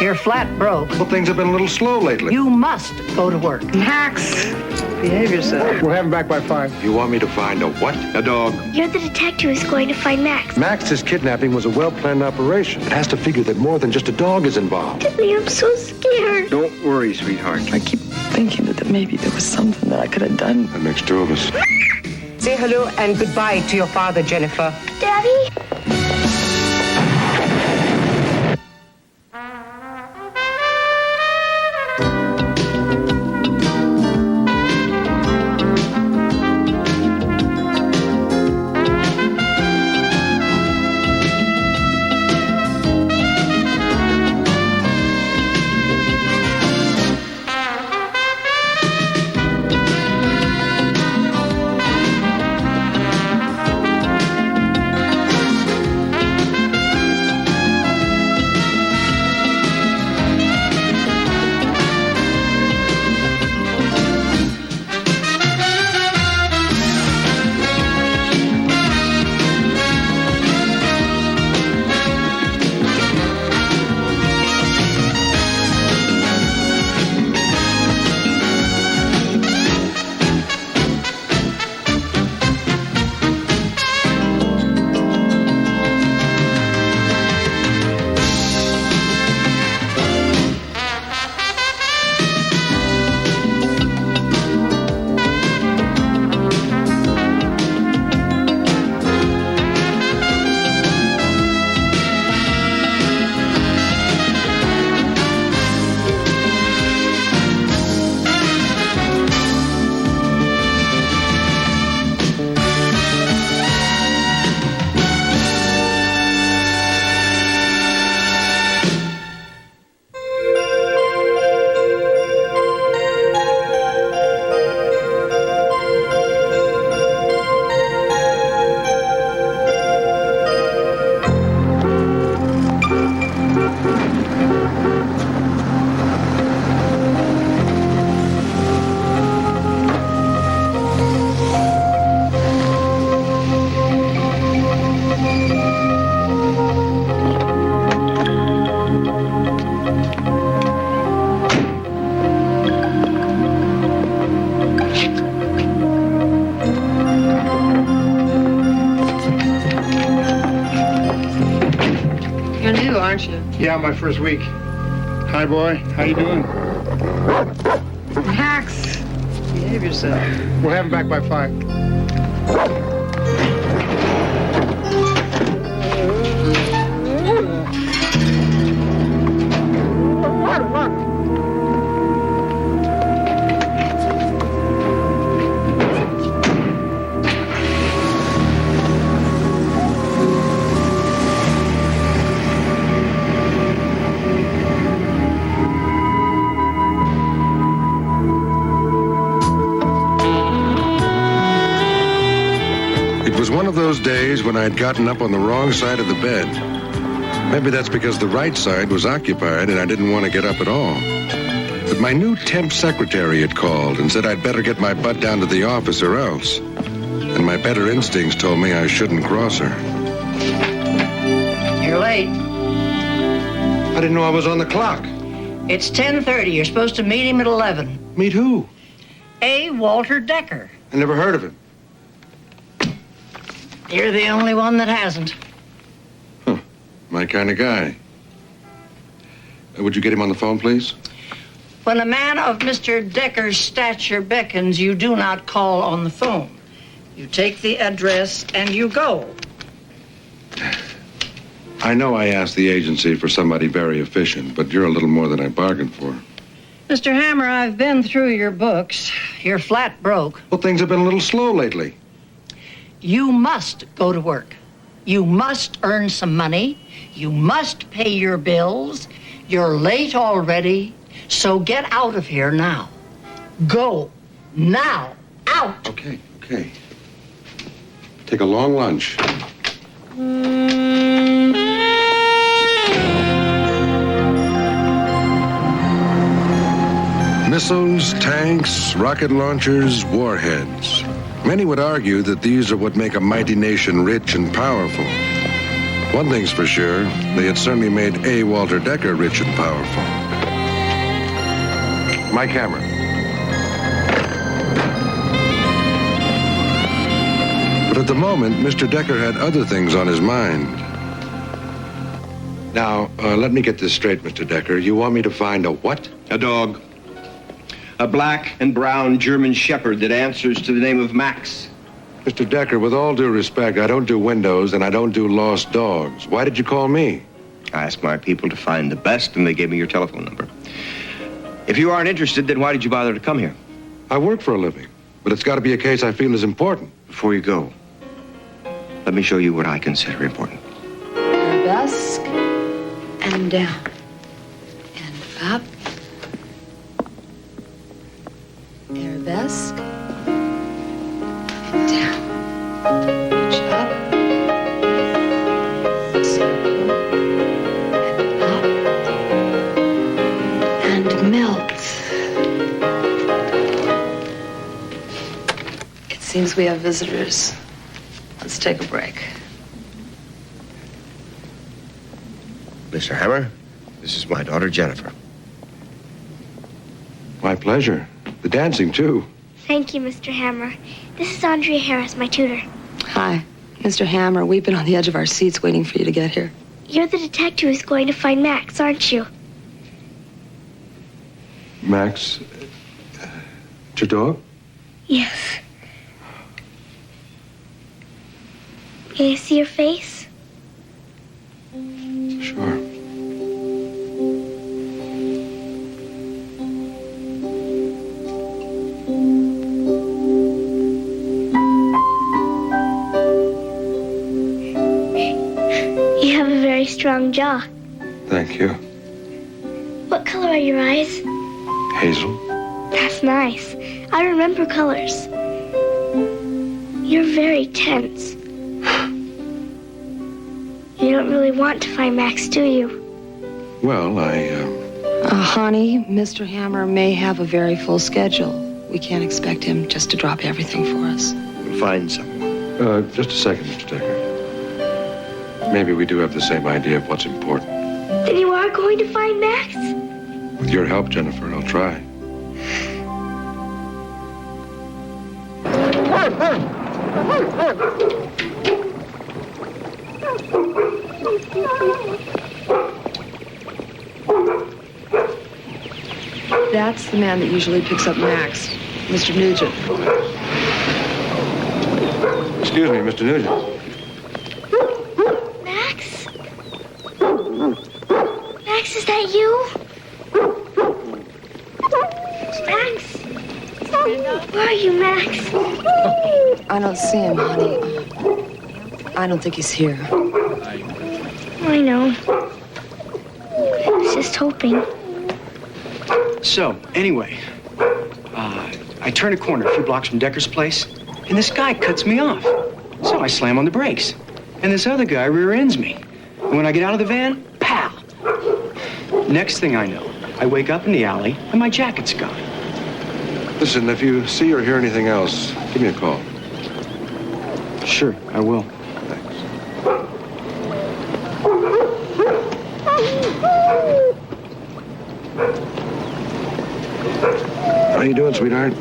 You're flat broke. Well, things have been a little slow lately. You must go to work. Max, behave yourself. We'll have him back by 5. You want me to find a what? A dog. You're the detective who's going to find Max. Max's kidnapping was a well-planned operation. It has to figure that more than just a dog is involved. Daddy, I'm so scared. Don't worry, sweetheart. I keep thinking that maybe there was something that I could have done. That makes 2 of us. Say hello and goodbye to your father, Jennifer. Daddy? Aren't you? Yeah, my first week. Hi, boy. How you doing? Max, behave yourself. We'll have him back by 5. It was one of those days when I had gotten up on the wrong side of the bed. Maybe that's because the right side was occupied and I didn't want to get up at all. But my new temp secretary had called and said I'd better get my butt down to the office or else. And my better instincts told me I shouldn't cross her. You're late. I didn't know I was on the clock. It's 10:30. You're supposed to meet him at 11. Meet who? A. Walter Decker. I never heard of him. You're the only one that hasn't. Huh. My kind of guy. Would you get him on the phone, please? When a man of Mr. Decker's stature beckons, you do not call on the phone. You take the address and you go. I know I asked the agency for somebody very efficient, but you're a little more than I bargained for. Mr. Hammer, I've been through your books. You're flat broke. Well, things have been a little slow lately. You must go to work. You must earn some money. You must pay your bills. You're late already, so get out of here now. Go. Now. Out. Okay. Take a long lunch. Missiles, tanks, rocket launchers, warheads. Many would argue that these are what make a mighty nation rich and powerful. One thing's for sure, they had certainly made A. Walter Decker rich and powerful. My camera. But at the moment, Mr. Decker had other things on his mind. Now, let me get this straight, Mr. Decker. You want me to find a what? A dog. A black and brown German shepherd that answers to the name of Max. Mr. Decker, with all due respect, I don't do windows and I don't do lost dogs. Why did you call me? I asked my people to find the best, and they gave me your telephone number. If you aren't interested, then why did you bother to come here? I work for a living, but it's got to be a case I feel is important. Before you go, let me show you what I consider important. Arabesque. And down. And up. Arabesque. And down. Reach up. Circle. And up. And melt. It seems we have visitors. Let's take a break. Mr. Hammer, this is my daughter, Jennifer. My pleasure. The dancing, too. Thank you, Mr. Hammer. This is Andrea Harris, my tutor. Hi, Mr. Hammer. We've been on the edge of our seats waiting for you to get here. You're the detective who's going to find Max, aren't you? Max, it's your dog? Yes. May I see your face? Sure. You have a very strong jaw. Thank you. What color are your eyes? Hazel? That's nice. I remember colors. You're very tense. You don't really want to find Max, do you? Well, Honey, Mr. Hammer may have a very full schedule. We can't expect him just to drop everything for us. We'll find someone. just a second, Mr. Decker. Maybe we do have the same idea of what's important. Then you are going to find Max? With your help, Jennifer, I'll try. That's the man that usually picks up Max, Mr. Nugent. Excuse me, Mr. Nugent. Max? Max, is that you? Max? Where are you, Max? I don't see him, honey. I don't think he's here. I know. I was just hoping. So, anyway, I turn a corner a few blocks from Decker's place, and this guy cuts me off. So I slam on the brakes, and this other guy rear ends me. And when I get out of the van, pow! Next thing I know, I wake up in the alley, and my jacket's gone. Listen, if you see or hear anything else, give me a call. Sure, I will. Thanks. How you doing, sweetheart?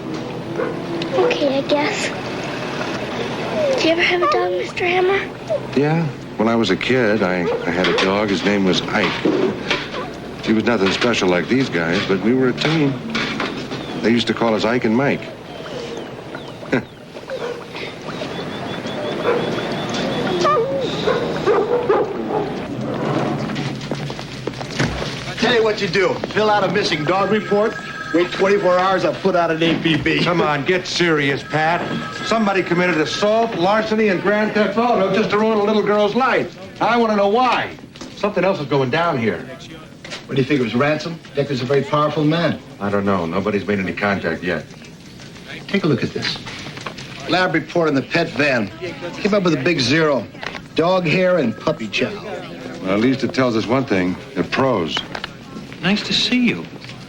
Okay, I guess. Did you ever have a dog, Mr. Hammer? Yeah. When I was a kid, I had a dog. His name was Ike. He was nothing special like these guys, but we were a team. They used to call us Ike and Mike. Tell you what you do. Fill out a missing dog report. Wait 24 hours, I'll put out an APB. Come on, get serious, Pat. Somebody committed assault, larceny, and grand theft auto just to ruin a little girl's life. I want to know why. Something else is going down here. What do you think it was, ransom? Decker's a very powerful man. I don't know. Nobody's made any contact yet. Take a look at this. Lab report in the pet van. Came up with a big 0. Dog hair and puppy chow. Well, at least it tells us one thing. They're pros. Nice to see you.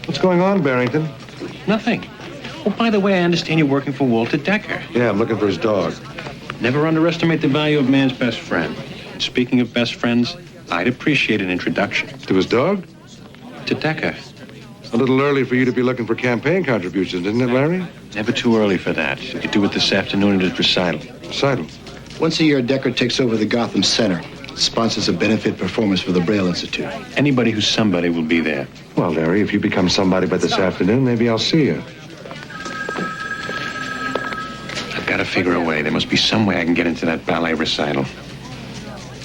What's going on, Barrington? Nothing. Oh, by the way, I understand you're working for Walter Decker. Yeah, I'm looking for his dog. Never underestimate the value of man's best friend. Speaking of best friends, I'd appreciate an introduction. To his dog? To Decker. A little early for you to be looking for campaign contributions, isn't it, Larry? Never too early for that. We could do it this afternoon at his recital. Recital? Once a year, Decker takes over the Gotham Center, sponsors a benefit performance for the Braille Institute. Anybody who's somebody will be there. Well, Larry, if you become somebody by this afternoon, maybe I'll see you. I've got to figure a way. There must be some way I can get into that ballet recital.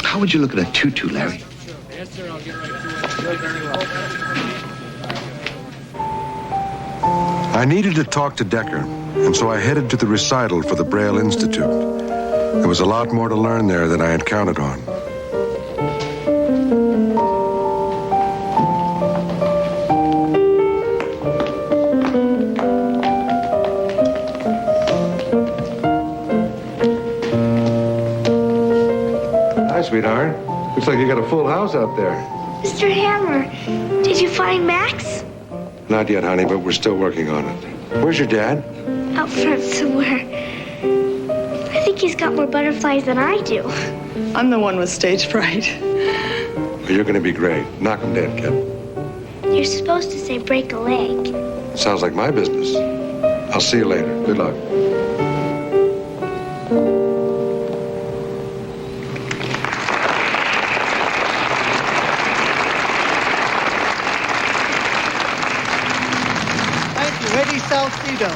How would you look at a tutu, Larry? Yes, sir. I'll get right to it. Very well. I needed to talk to Decker, and so I headed to the recital for the Braille Institute. There was a lot more to learn there than I had counted on. Hi, sweetheart. Looks like you got a full house out there. Mr. Hammer, did you find Max? Not yet, honey, but we're still working on it. Where's your dad? Out front somewhere. I think he's got more butterflies than I do. I'm the one with stage fright. Well, you're going to be great. Knock 'em dead, kid. You're supposed to say break a leg. Sounds like my business. I'll see you later. Good luck. Thank you. Eddie Salcido.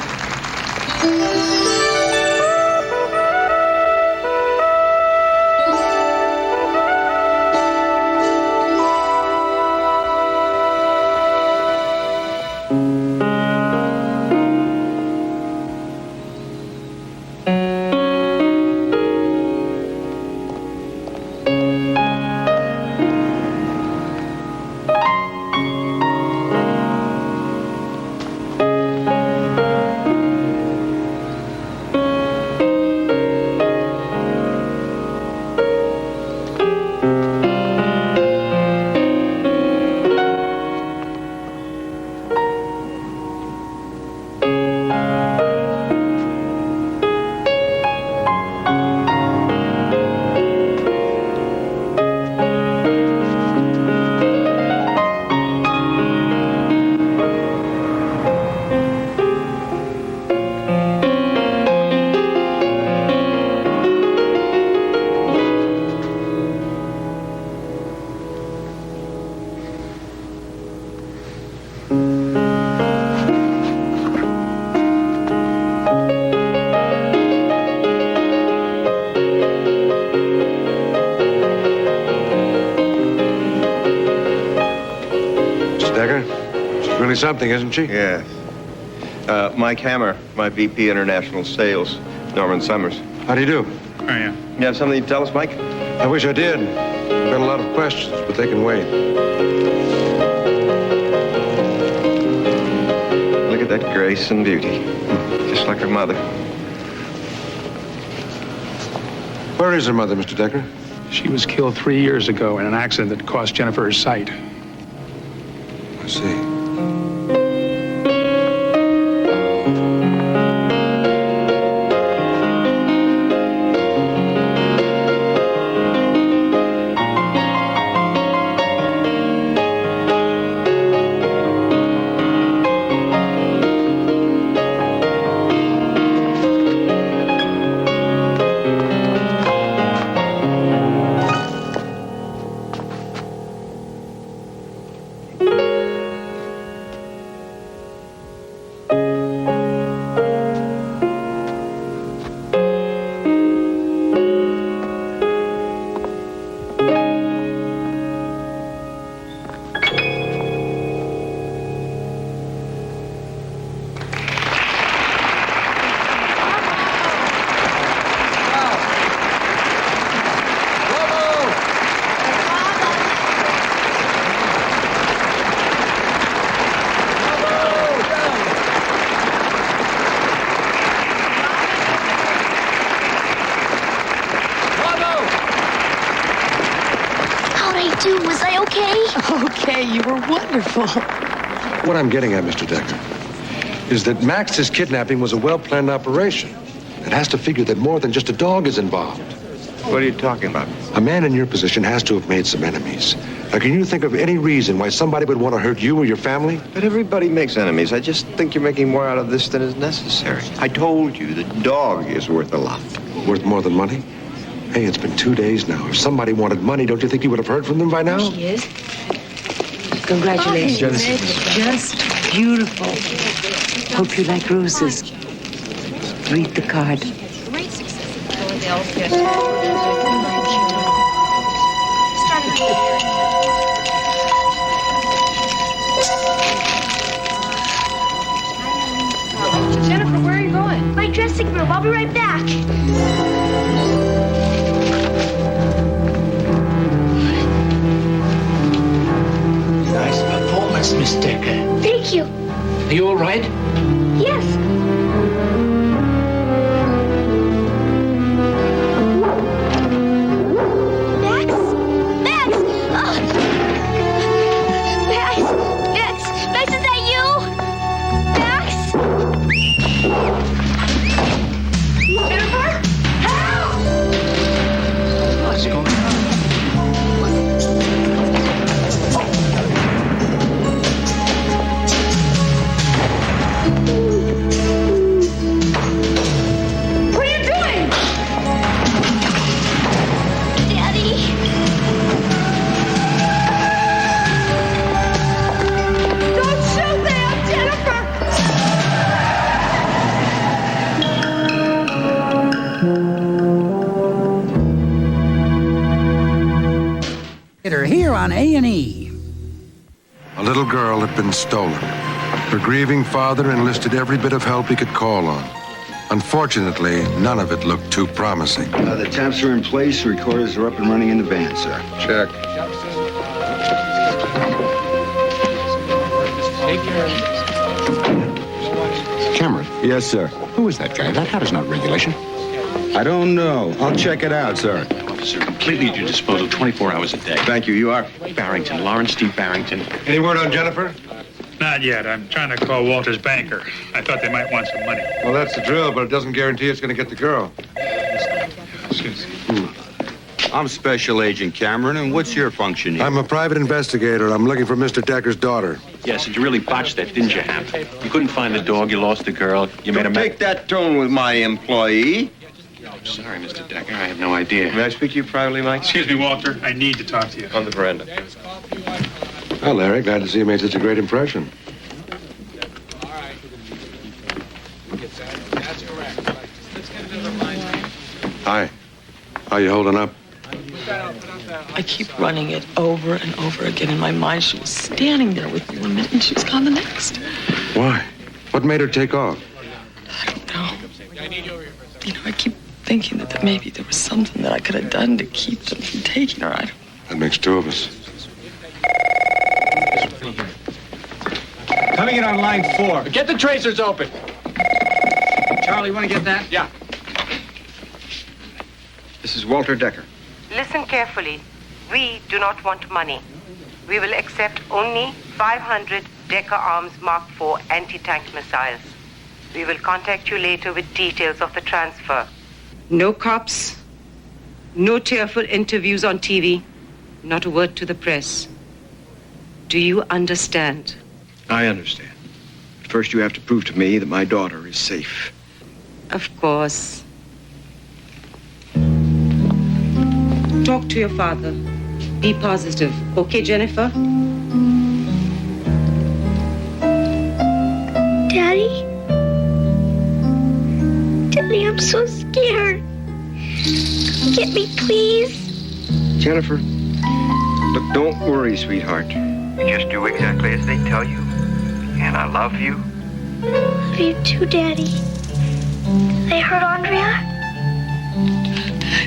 Really something, isn't she? Yes. Mike Hammer, my VP International Sales. Norman Summers. How do you do? Oh, yeah. You have something to tell us, Mike? I wish I did. I've got a lot of questions, but they can wait. Look at that grace and beauty. Just like her mother. Where is her mother, Mr. Decker? She was killed 3 years ago in an accident that cost Jennifer her sight. I see. Was I okay? Okay, you were wonderful. What I'm getting at, Mr. Decker, is that Max's kidnapping was a well-planned operation. It has to figure that more than just a dog is involved. What are you talking about? A man in your position has to have made some enemies. Now, can you think of any reason why somebody would want to hurt you or your family? But everybody makes enemies. I just think you're making more out of this than is necessary. I told you the dog is worth a lot. Worth more than money? Hey, it's been 2 days now. If somebody wanted money, don't you think you would have heard from them by now? She is. Congratulations. Just beautiful. Hope you like roses. Read the card. Jennifer, where are you going? My dressing room. I'll be right back. Nice performance, Miss Decker. Thank you. Are you all right? Yes. Max? Max! Oh. Max! Max! Max, is that you? Max? Jennifer? Help! What's going on? What are you doing? Daddy? Don't shoot them, Jennifer! Here on A&E. A little girl had been stolen. Her grieving father enlisted every bit of help he could call on. Unfortunately, none of it looked too promising. The taps are in place. Recorders are up and running in the van, sir. Check. Cameron, Yes, sir. who is that guy? That hat is not regulation. I don't know. I'll check it out, sir. Officer, completely at your disposal 24 hours a day. Thank you. You are? Barrington, Lawrence D. Barrington. Any word on Jennifer? Not yet. I'm trying to call Walter's banker. I thought they might want some money. Well, that's the drill, but it doesn't guarantee it's going to get the girl. I'm Special Agent Cameron, and what's your function here? I'm a private investigator. I'm looking for Mr. Decker's daughter. Yes, and you really botched that, didn't you, Hap? You couldn't find the dog, you lost the girl, you made a Take that tone with my employee. I'm sorry, Mr. Decker, I have no idea. May I speak to you privately, Mike? Excuse me, Walter. I need to talk to you. On the veranda. Well, Larry, glad to see you made such a great impression. Hi. How you holding up? I keep running it over and over again in my mind. She was standing there with me one minute and she was gone the next. Why? What made her take off? I don't know. You know, I keep thinking that maybe there was something that I could have done to keep them from taking her. That makes two of us. Coming in on line 4. Get the tracers open. Charlie, you want to get that? Yeah. This is Walter Decker. Listen carefully. We do not want money. We will accept only 500 Decker Arms Mark IV anti-tank missiles. We will contact you later with details of the transfer. No cops, no tearful interviews on TV, not a word to the press. Do you understand? I understand. But first, you have to prove to me that my daughter is safe. Of course. Talk to your father. Be positive. Okay, Jennifer? Daddy? Daddy, I'm so scared. Get me, please. Jennifer, look, don't worry, sweetheart. You just do exactly as they tell you. And I love you. Love you too, Daddy. They hurt Andrea?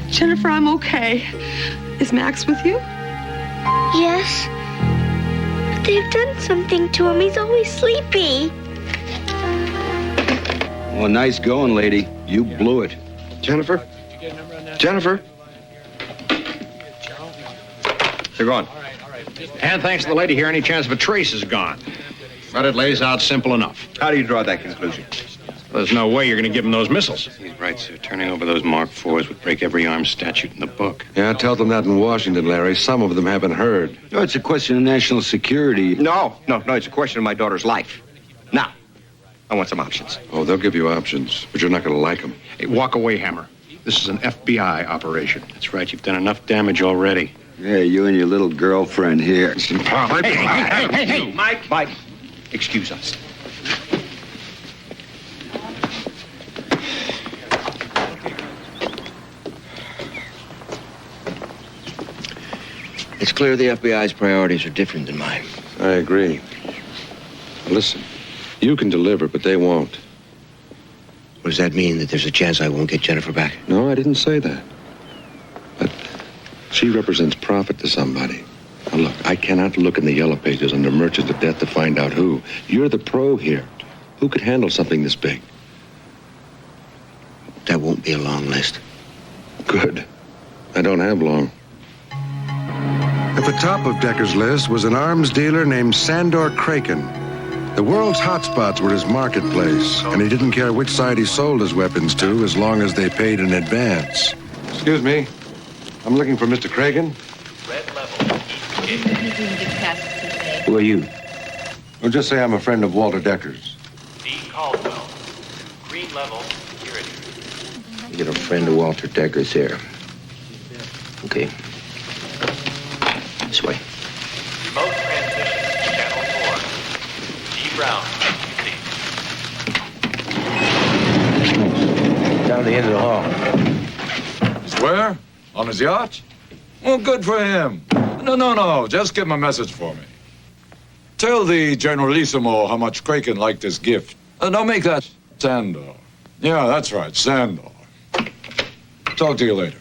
Jennifer, I'm okay. Is Max with you? Yes. But they've done something to him. He's always sleepy. Well, nice going, lady. You blew it. Jennifer? Jennifer? They're gone. And thanks to the lady here, any chance of a trace is gone. But it lays out simple enough. How do you draw that conclusion? There's no way you're going to give him those missiles. He's right, sir. Turning over those Mark IVs would break every arms statute in the book. Yeah, tell them that in Washington, Larry. Some of them haven't heard. No, it's a question of national security. No, it's a question of my daughter's life. Now, I want some options. Oh, they'll give you options, but you're not going to like them. Hey, walk away, Hammer. This is an FBI operation. That's right. You've done enough damage already. Yeah, you and your little girlfriend here. Hey, Mike, excuse us. It's clear the FBI's priorities are different than mine. I agree. Listen, you can deliver, but they won't. What does that mean, that there's a chance I won't get Jennifer back? No, I didn't say that. But she represents profit to somebody. Now, look, I cannot look in the yellow pages under merchants of death to find out who. You're the pro here. Who could handle something this big? That won't be a long list. Good. I don't have long. At the top of Decker's list was an arms dealer named Sandor Kraken. The world's hotspots were his marketplace, and he didn't care which side he sold his weapons to as long as they paid in advance. Excuse me. I'm looking for Mr. Kraken. Red level. Who are you? Well, just say I'm a friend of Walter Decker's. D. Caldwell. Green level. Security. You get a friend of Walter Decker's here. Okay. This way. Remote transmission. Channel 4. D. Brown. Down to the end of the hall. Where? On his yacht? Well, good for him. No. Just give him a message for me. Tell the Generalissimo how much Kraken liked his gift. Now make that Sandor. Yeah, that's right, Sandor. Talk to you later.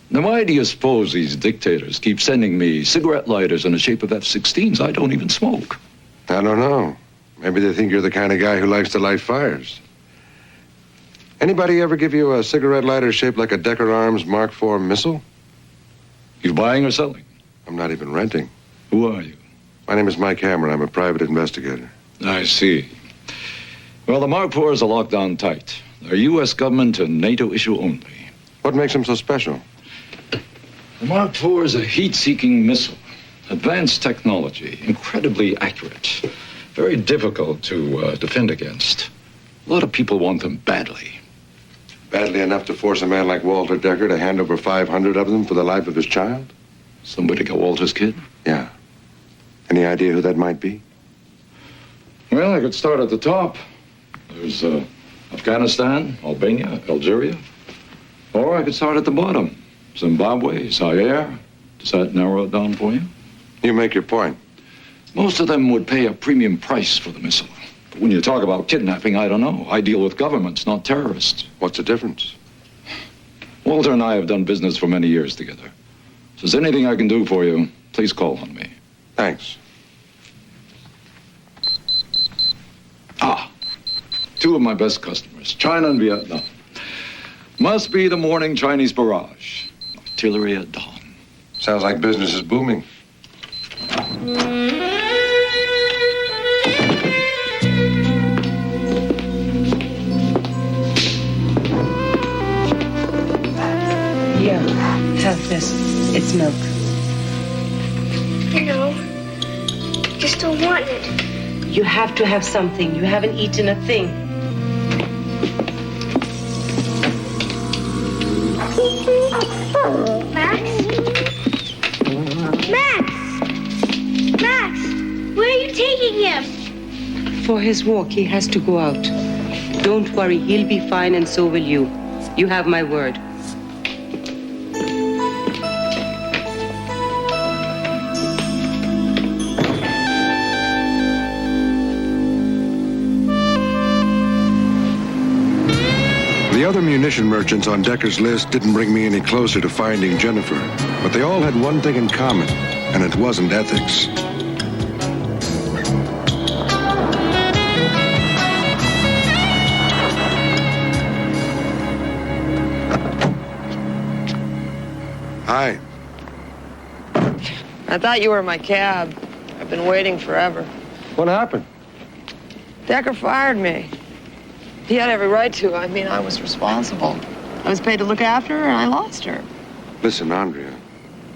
Now, why do you suppose these dictators keep sending me cigarette lighters in the shape of F-16s? I don't even smoke. I don't know. Maybe they think you're the kind of guy who likes to light fires. Anybody ever give you a cigarette lighter shaped like a Decker Arms Mark IV missile? You buying or selling? I'm not even renting. Who are you? My name is Mike Hammer. I'm a private investigator. I see. Well, the Mark IVs are locked down tight. They're U.S. government and NATO issue only. What makes them so special? The Mark IV is a heat-seeking missile. Advanced technology, incredibly accurate. Very difficult to defend against. A lot of people want them badly. Badly enough to force a man like Walter Decker to hand over 500 of them for the life of his child? Somebody got Walter's kid? Yeah. Any idea who that might be? Well, I could start at the top. There's Afghanistan, Albania, Algeria. Or I could start at the bottom. Zimbabwe, Zaire. Does that narrow it down for you? You make your point. Most of them would pay a premium price for the missile. But when you talk about kidnapping, I don't know. I deal with governments, not terrorists. What's the difference? Walter and I have done business for many years together. If there's anything I can do for you, please call on me. Thanks. Two of my best customers, China and Vietnam. Must be the morning Chinese barrage. Artillery at dawn. Sounds like business is booming. Here, have this. It's milk. No. I just don't want it. You have to have something. You haven't eaten a thing. Max, where are you taking him? For his walk, he has to go out. Don't worry, he'll be fine and so will you. You have my word. The other munition merchants on Decker's list didn't bring me any closer to finding Jennifer, but they all had one thing in common, and it wasn't ethics. Hi. I thought you were my cab. I've been waiting forever. What happened? Decker fired me. He had every right to. I mean, I was responsible. I was paid to look after her, and I lost her. Listen, Andrea,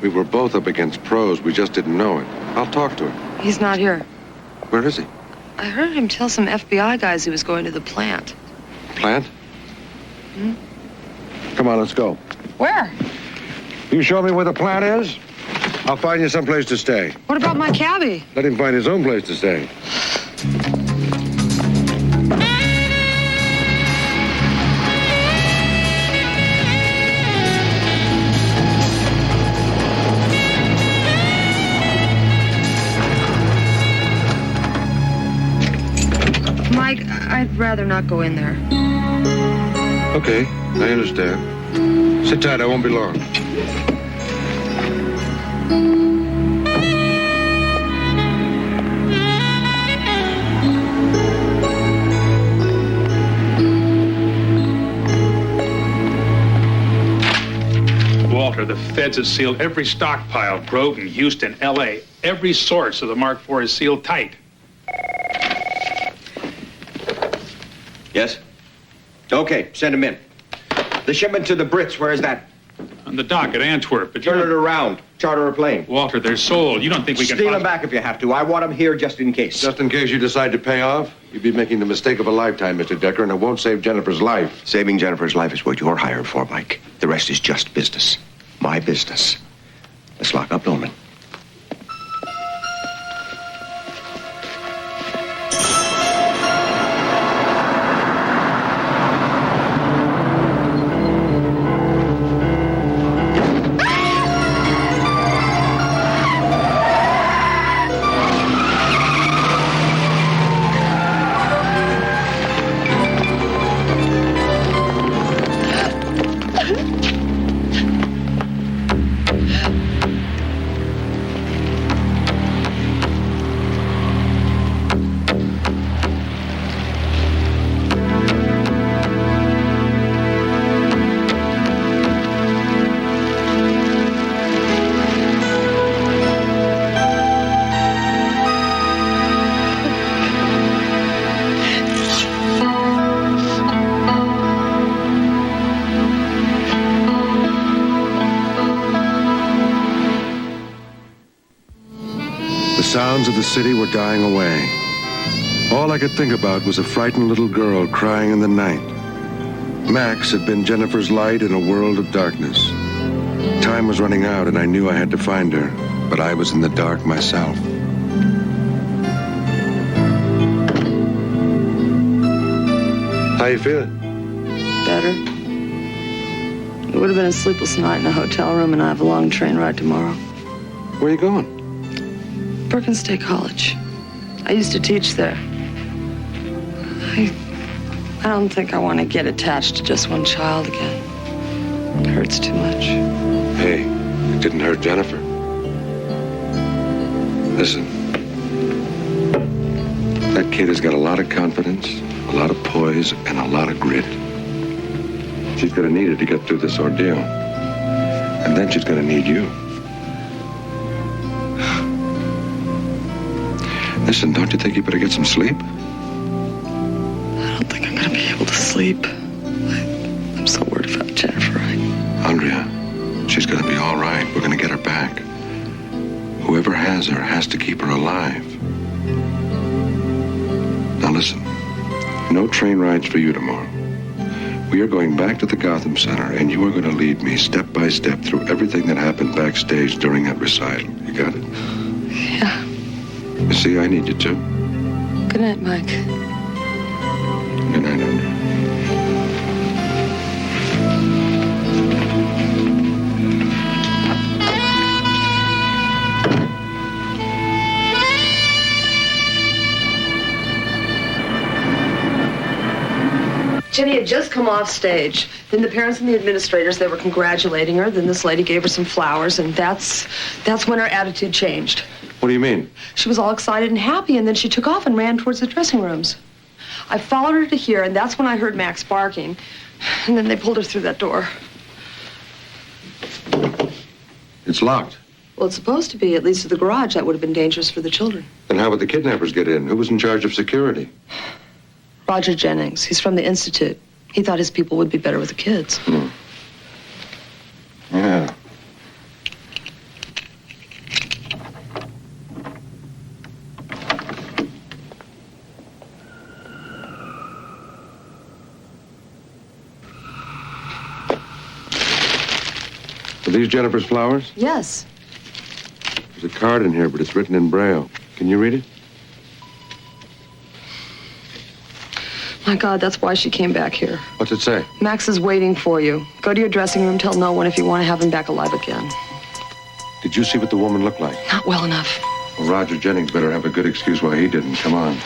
we were both up against pros. We just didn't know it. I'll talk to him. He's not here. Where is he? I heard him tell some FBI guys he was going to the plant. Plant? Hmm? Come on, let's go. Where? You show me where the plant is, I'll find you someplace to stay. What about my cabbie? Let him find his own place to stay. Mike, I'd rather not go in there. Okay, I understand. Sit tight, I won't be long. Walter, the feds have sealed every stockpile. Groton, Houston, L.A. Every source of the Mark IV is sealed tight. Yes? Okay, send him in. The shipment to the Brits, where is that? On the dock at Antwerp, but turn it around. Charter a plane. Walter, they're sold. You don't think we can... Steal them back if you have to. I want them here just in case. Just in case you decide to pay off, you'd be making the mistake of a lifetime, Mr. Decker, and it won't save Jennifer's life. Saving Jennifer's life is what you're hired for, Mike. The rest is just business. My business. Let's lock up Norman. The sounds of the city were dying away. All I could think about was a frightened little girl crying in the night. Max had been Jennifer's light in a world of darkness. Time was running out, and I knew I had to find her, but I was in the dark myself. How you feeling? Better. It would have been a sleepless night in a hotel room, and I have a long train ride tomorrow. Where are you going? Perkins State College. I used to teach there. I don't think I want to get attached to just one child again. It hurts too much. Hey, it didn't hurt Jennifer. Listen. That kid has got a lot of confidence, a lot of poise, and a lot of grit. She's gonna need it to get through this ordeal. And then she's gonna need you. Listen, don't you think you better get some sleep? I don't think I'm going to be able to sleep. I'm so worried about Jennifer. Andrea, she's going to be all right. We're going to get her back. Whoever has her has to keep her alive. Now listen, no train rides for you tomorrow. We are going back to the Gotham Center, and you are going to lead me step by step through everything that happened backstage during that recital. You got it? Yeah. You see, I need you to. Good night, Mike. Good night, Andrea. Jenny had just come off stage. Then the parents and the administrators, they were congratulating her. Then this lady gave her some flowers, and that's when her attitude changed. What do you mean? She was all excited and happy, and then she took off and ran towards the dressing rooms. I followed her to here, and that's when I heard Max barking. And then they pulled her through that door. It's locked. Well, it's supposed to be. It leads to the garage. That would have been dangerous for the children. Then how would the kidnappers get in? Who was in charge of security? Roger Jennings. He's from the Institute. He thought his people would be better with the kids. Yeah. Are these Jennifer's flowers? Yes. There's a card in here, but it's written in Braille. Can you read it? My God, that's why she came back here. What's it say? Max is waiting for you. Go to your dressing room, tell no one if you want to have him back alive again. Did you see what the woman looked like? Not well enough. Well, Roger Jennings better have a good excuse why he didn't. Come on.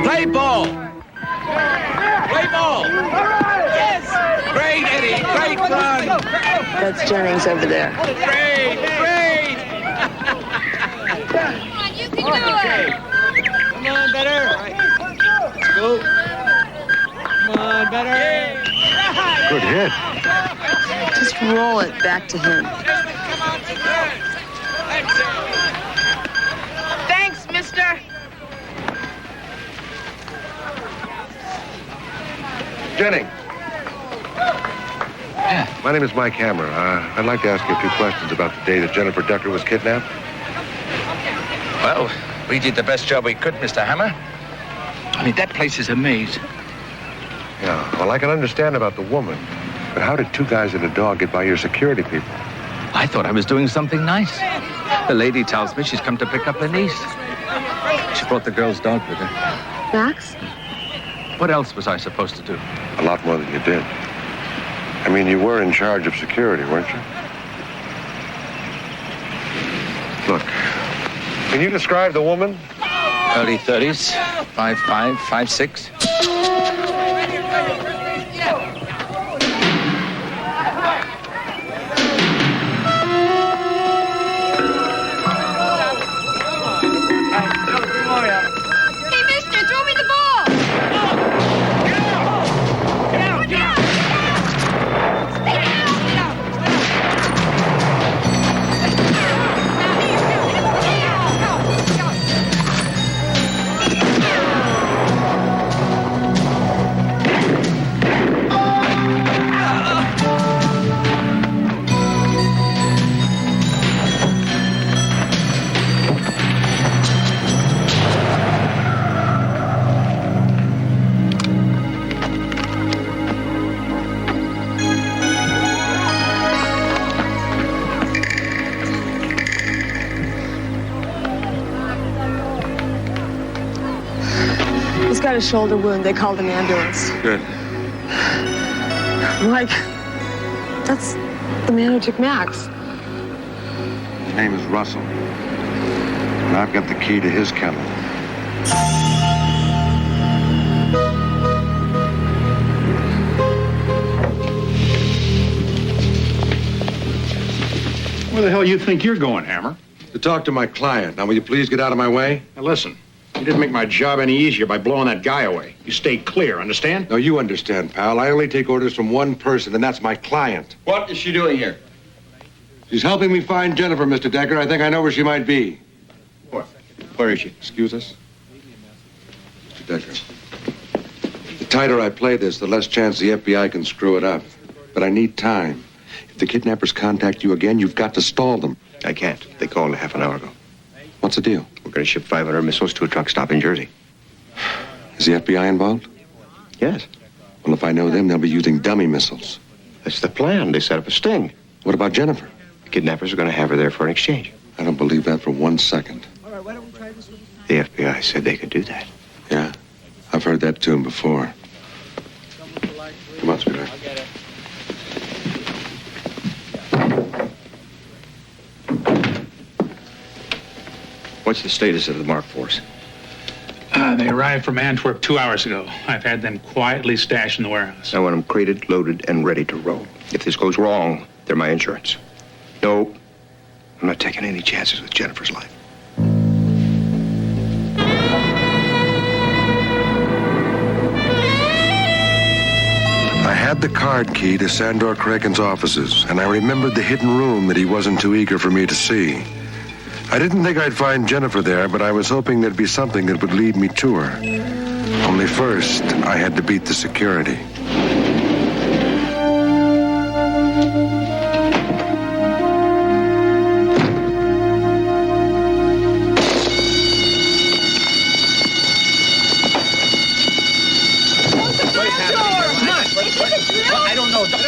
Play ball! Play ball! Yes! Great, Eddie! Great run! That's Jennings over there. Great! Great! Come on, you can do it! Come on, better! Let's go! Come on, better! Good hit. Just roll it back to him. Thanks, mister. Jennings. My name is Mike Hammer. I'd like to ask you a few questions about the day that Jennifer Decker was kidnapped. Well, we did the best job we could, Mr. Hammer. I mean, that place is a maze. Yeah, well, I can understand about the woman. But how did two guys and a dog get by your security people? I thought I was doing something nice. The lady tells me she's come to pick up her niece. She brought the girl's dog with her. Max? What else was I supposed to do? A lot more than you did. I mean, you were in charge of security, weren't you? Look, can you describe the woman? Early 30s, 5'5", 5'6". Hey, mister, throw me the ball! He's got a shoulder wound. They called an ambulance. Good. Mike, that's the man who took Max. His name is Russell. And I've got the key to his kennel. Where the hell you think you're going, Hammer? To talk to my client. Now, will you please get out of my way? Now, listen. You didn't make my job any easier by blowing that guy away. You stay clear, understand? No, you understand, pal. I only take orders from one person, and that's my client. What is she doing here? She's helping me find Jennifer, Mr. Decker. I think I know where she might be. Where is she? Excuse us? Mr. Decker. The tighter I play this, the less chance the FBI can screw it up. But I need time. If the kidnappers contact you again, you've got to stall them. I can't. They called a half an hour ago. What's the deal? We're going to ship 500 missiles to a truck stop in Jersey. Is the FBI involved? Yes. Well, if I know them, they'll be using dummy missiles. That's the plan. They set up a sting. What about Jennifer? The kidnappers are going to have her there for an exchange. I don't believe that for 1 second. The FBI said they could do that. Yeah, I've heard that tune before. Come on, sweetheart. What's the status of the Mark Force? They arrived from Antwerp 2 hours ago. I've had them quietly stashed in the warehouse. I want them crated, loaded, and ready to roll. If this goes wrong, they're my insurance. No, I'm not taking any chances with Jennifer's life. the card key to Sandor Kraken's offices, and I remembered the hidden room that he wasn't too eager for me to see. I didn't think I'd find Jennifer there, but I was hoping there'd be something that would lead me to her. Only first, I had to beat the security. I don't know. Forget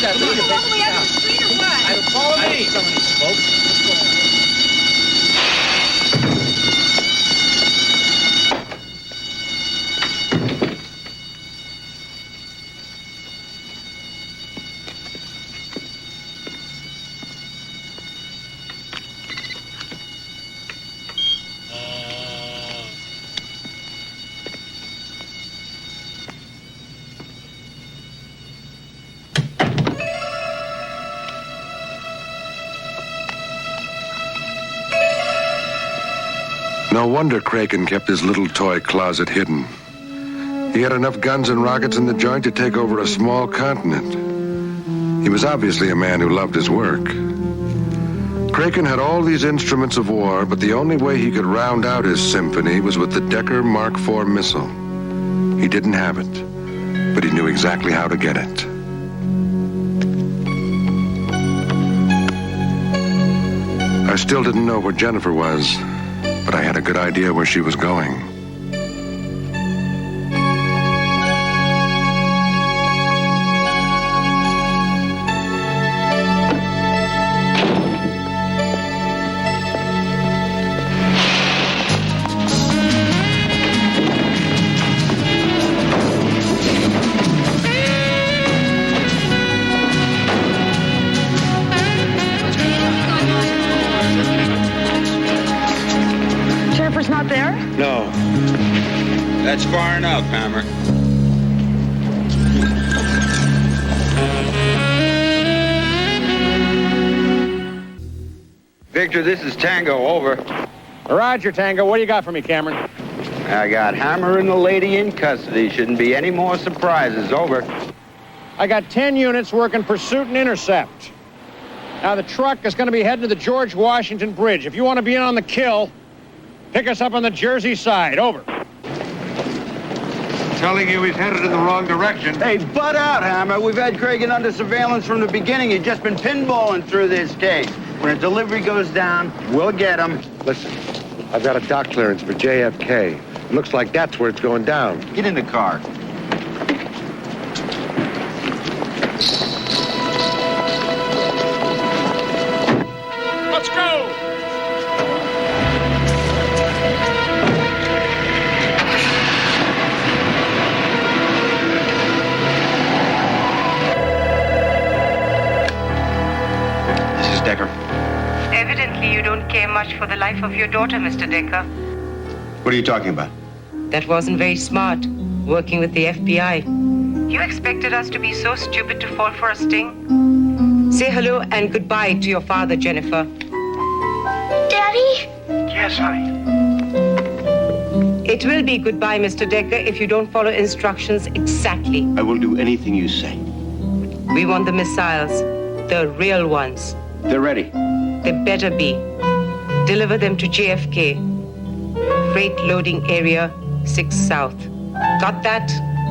that. All the way up the street or what? Follow me. I don't smell any smoke. No wonder Kraken kept his little toy closet hidden. He had enough guns and rockets in the joint to take over a small continent. He was obviously a man who loved his work. Kraken had all these instruments of war, but the only way he could round out his symphony was with the Decker Mark IV missile. He didn't have it, but he knew exactly how to get it. I still didn't know where Jennifer was, but I had a good idea where she was going. No. That's far enough, Hammer. Victor, this is Tango, over. Roger, Tango. What do you got for me, Cameron? I got Hammer and the lady in custody. Shouldn't be any more surprises, over. I got 10 units working pursuit and intercept. Now, the truck is going to be heading to the George Washington Bridge. If you want to be in on the kill, pick us up on the Jersey side. Over. Telling you he's headed in the wrong direction. Hey, butt out, Hammer. We've had Kraken under surveillance from the beginning. He's just been pinballing through this case. When a delivery goes down, we'll get him. Listen, I've got a dock clearance for JFK. Looks like that's where it's going down. Get in the car. Let's go! This is Decker. Evidently, you don't care much for the life of your daughter, Mr. Decker. What are you talking about? That wasn't very smart, working with the FBI. You expected us to be so stupid to fall for a sting? Say hello and goodbye to your father, Jennifer. Daddy? Yes, honey. It will be goodbye, Mr. Decker, if you don't follow instructions exactly. I will do anything you say. We want the missiles, the real ones. They're ready. They better be. Deliver them to JFK. Freight loading area 6 South. Got that?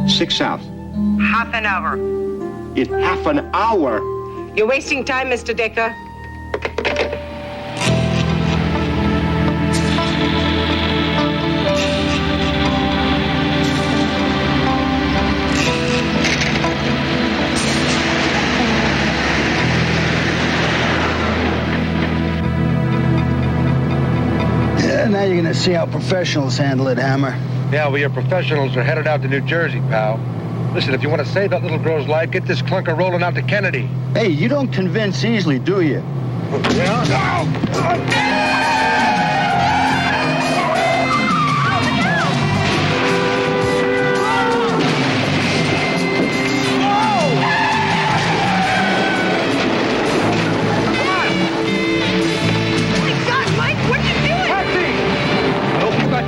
6 South. Half an hour. In half an hour? You're wasting time, Mr. Decker. Now you're gonna see how professionals handle it, Hammer. Yeah, well, your professionals are headed out to New Jersey, pal. Listen, if you want to save that little girl's life, get this clunker rolling out to Kennedy. Hey, you don't convince easily, do you?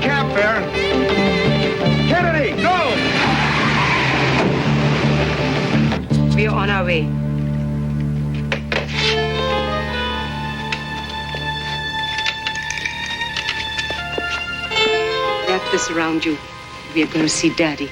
Camp there. Kennedy, go! We are on our way. Wrap this around you. We are going to see Daddy.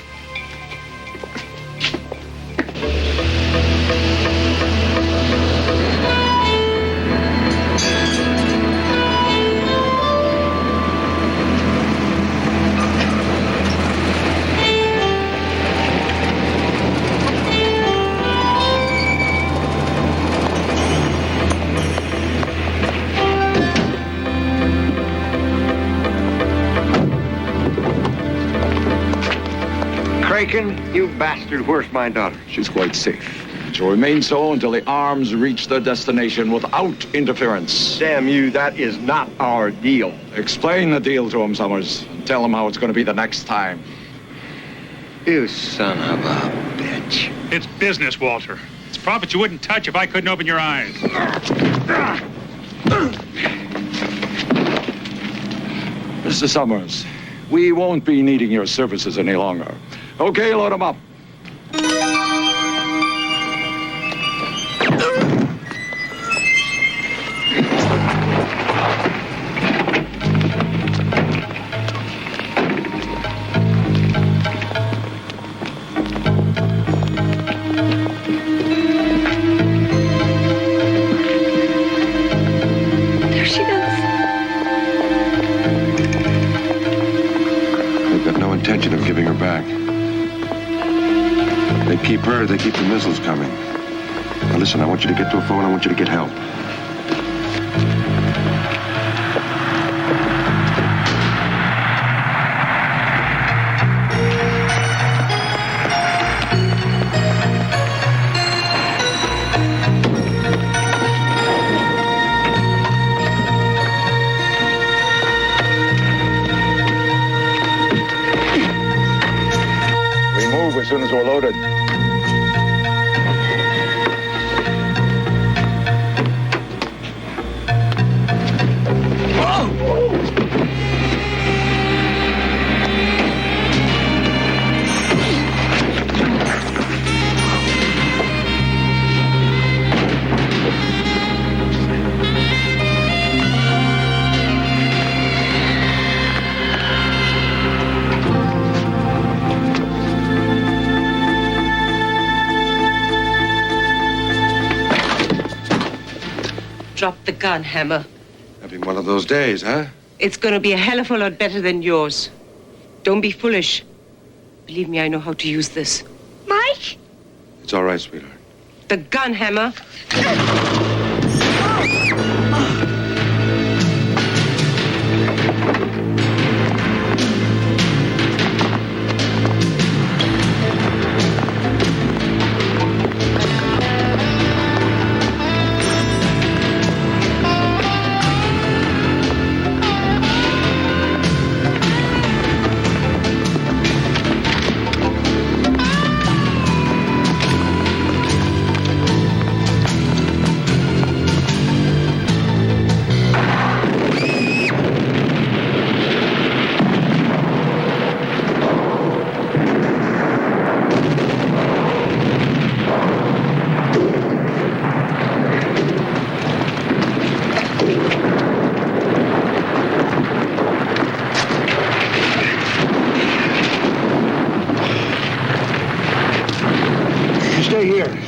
You bastard, where's my daughter? She's quite safe. She'll remain so until the arms reach their destination without interference. Damn you, that is not our deal. Explain the deal to him, Summers. And tell him how it's going to be the next time. You son of a bitch. It's business, Walter. It's profit you wouldn't touch if I couldn't open your eyes. Mr. Summers, we won't be needing your services any longer. Okay, load him up. There she goes. They've got no intention of giving her back. They keep her, they keep the missiles coming. Now listen, I want you to get to a phone, I want you to get help. We move as soon as we're loaded. Drop the gun, Hammer. Having one of those days, huh? It's going to be a hell of a lot better than yours. Don't be foolish. Believe me, I know how to use this. Mike? It's all right, sweetheart. The gun, Hammer. Stay here.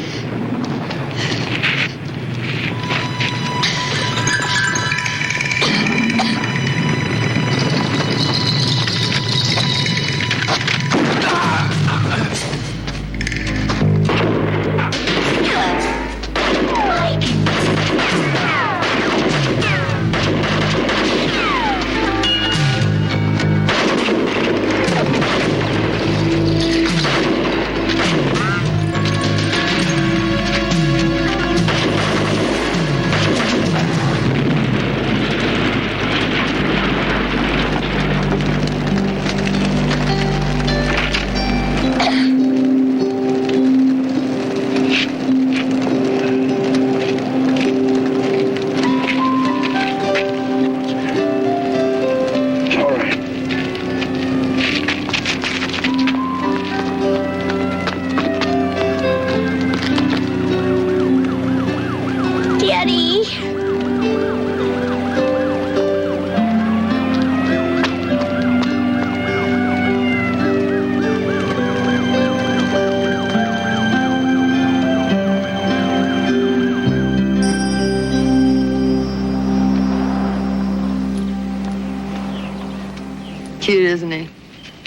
cute, isn't he?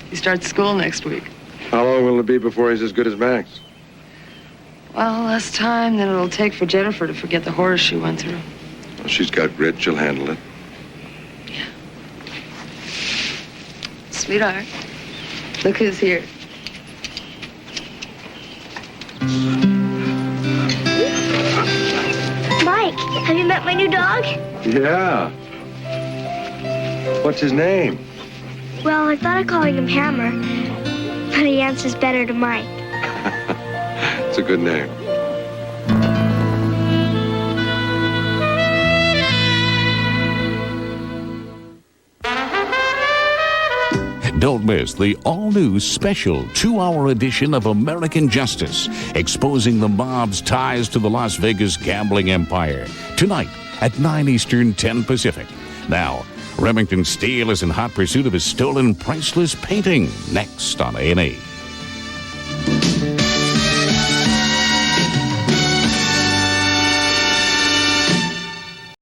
He starts school next week. How long will it be before he's as good as Max? Well, less time than it'll take for Jennifer to forget the horror she went through. Well, she's got grit. She'll handle it. Sweetheart, look who's here. Mike, have you met my new dog? Yeah. What's his name? Well, I thought of calling him Hammer, but he answers better to Mike. It's a good name. Don't miss the all-new special 2-hour edition of American Justice, exposing the mob's ties to the Las Vegas gambling empire. Tonight at 9 Eastern, 10 Pacific. Now, Remington Steele is in hot pursuit of his stolen priceless painting. Next on A&E.